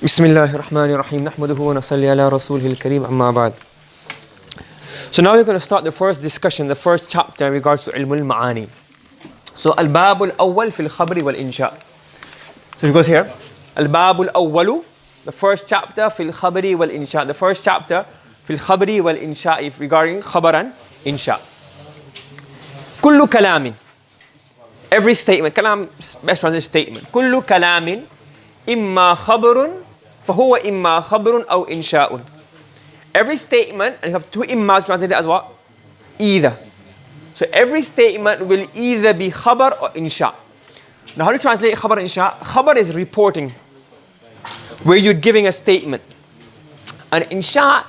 بسم الله الرحمن الرحيم نحمده ونصلي على رسوله الكريم أما بعد. So now we're going to start the first discussion, the first chapter in regards to علم المعاني. So الباب الأول في الخبر والإنشاء. So it goes here. الباب الأول, the first chapter في الخبر والإنشاء. The first chapter في الخبر والإنشاء regarding خبر and إنشاء. كل كلام, every statement, كلام best translated statement. كل كلام إما خبر فهو إما خبر أو إنشاء. Every statement, and you have two immas translated as what? Either. So every statement will either be khabar or insha. Now how do you translate khabar and insha? Khabar is reporting, where you're giving a statement. And insha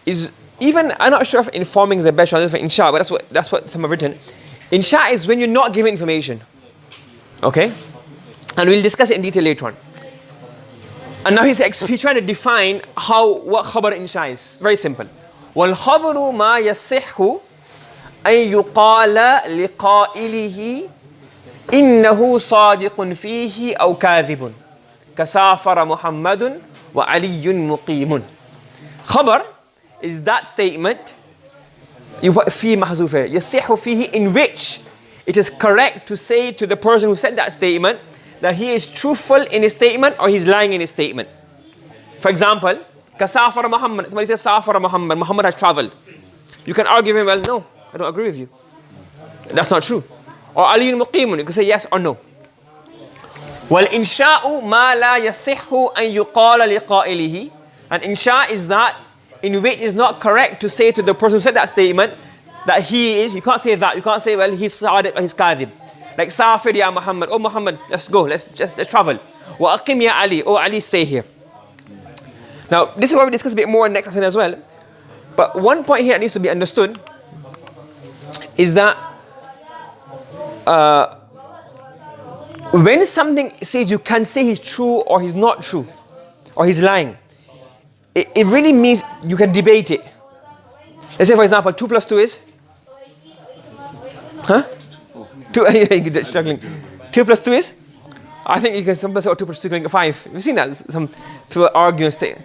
is, even, I'm not sure if informing is the best translation for insha, but that's what some have written. Insha is when you're not giving information. Okay? And we'll discuss it in detail later on. And now he's trying to define what khabar insha is. Very simple. والخبر ما يصح أن يقال لقائله إنه صادق فيه أو كاذب كسافر محمد وعلي مقيم. Khabar is that statement فيه محذوفة يصح فيه, in which it is correct to say to the person who said that statement that he is truthful in his statement or he's lying in his statement. For example, Kasafar Muhammad. Somebody says Safar Muhammad. Muhammad has traveled. You can argue with him, well, no, I don't agree with you. That's not true. Or Ali Muqimun. You can say yes or no. والإنشاء ما لا يصح أن يقال لقائله. And insha is that in which is not correct to say to the person who said that statement that he is. You can't say that. You can't say, well, he's صادق or he's كاذب. Like Safir ya Muhammad, oh Muhammad, let's go, let's travel. Wa aqim ya Ali, oh Ali, stay here. Now, this is what we discuss a bit more in next lesson as well. But one point here that needs to be understood is that when something says you can say he's true or he's not true, or he's lying, it really means you can debate it. Let's say, for example, 2 plus 2 is? Huh? struggling. 2 plus 2 is? I think you can sometimes say 2 plus 2 is 5. You've seen that? Some people argue and say,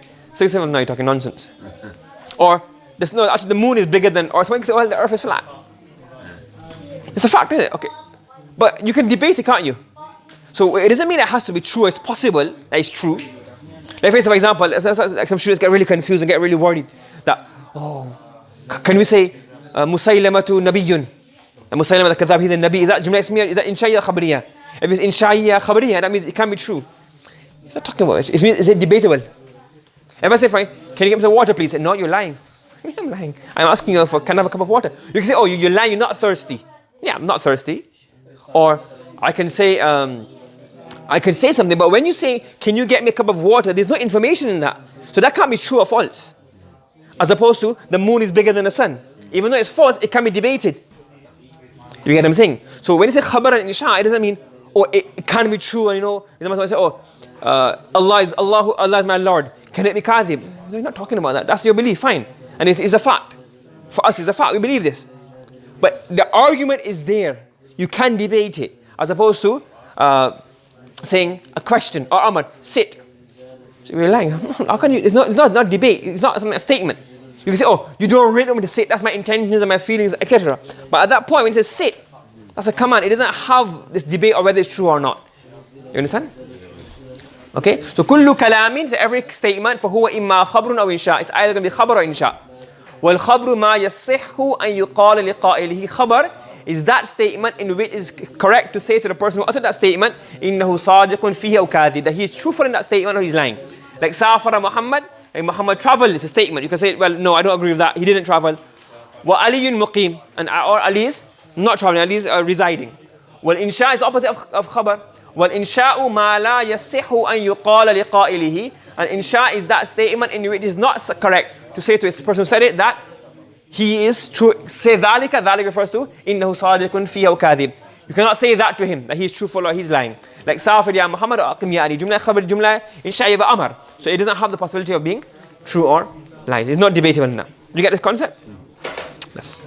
no, you're talking nonsense. Or, actually the moon is bigger than, or someone can say, well, the earth is flat. It's a fact, isn't it? Okay. But you can debate it, can't you? So it doesn't mean it has to be true. It's possible that it's true. Like, for example, some students get really confused and get really worried that, can we say, Musaylamatu Nabiyyun? Musaylama the Kadhab, he's a Nabi. Is that Jumla Ismiya? Is that Insha'ya Khabariyya? If it's Insha'ya Khabariyya, that means it can be true. He's not talking about it. Is it debatable? If I say, fine, can you get me some water, please? No, you're lying. I'm lying. I'm asking you can I have a cup of water? You can say, you're lying, you're not thirsty. Yeah, I'm not thirsty. Or I can say something, but when you say, can you get me a cup of water, there's no information in that. So that can't be true or false. As opposed to, the moon is bigger than the sun. Even though it's false, it can be debated. You get what I'm saying? So when you say khabar and insha, it doesn't mean, it can be true, and you say, Allah is my Lord. Can it be kaذب? No, you're not talking about that. That's your belief, fine. And it is a fact. For us, it's a fact. We believe this. But the argument is there. You can debate it. As opposed to saying a question, or Ahmad, sit. So you're lying. How can you? It's not debate. It's not a statement. You can say, you don't really want me to sit, that's my intentions and my feelings, etc. But at that point, when it says sit, that's a command. It doesn't have this debate of whether it's true or not. You understand? Okay? So, كل كلام, so every statement, فهو إما خبر أو إنشاء. It's either going to be خبر or إنشاء. والخبر ما يصح أن يقال لقائله. خبر is that statement in which is correct to say to the person who uttered that statement, إنه صادق فيه أو كاذب, that he is truthful in that statement or he's lying. Like سافر محمد, and Muhammad traveled is a statement. You can say, well, no, I don't agree with that. He didn't travel. وَعَلِيٌّ مُقِيم, and or Ali is not traveling, Ali is residing. والإنشاء is the opposite of khabar. والإنشاء ما لا يصح أن يقال لقائله. And insha is that statement in which it is not correct to say to a person who said it that he is true. Say ذَلِكَ, ذَلِكَ refers to إِنَّهُ صَادِقٌ فِيهِ وَكَاذِبٌ. You cannot say that to him, that he is truthful or he's lying. Like Safir ya Muhammad or Aqim ya Ali. Jumla khabar, jumla insha'ya wa amar. So it doesn't have the possibility of being true or lying. It's not debatable now. You get this concept? Yes.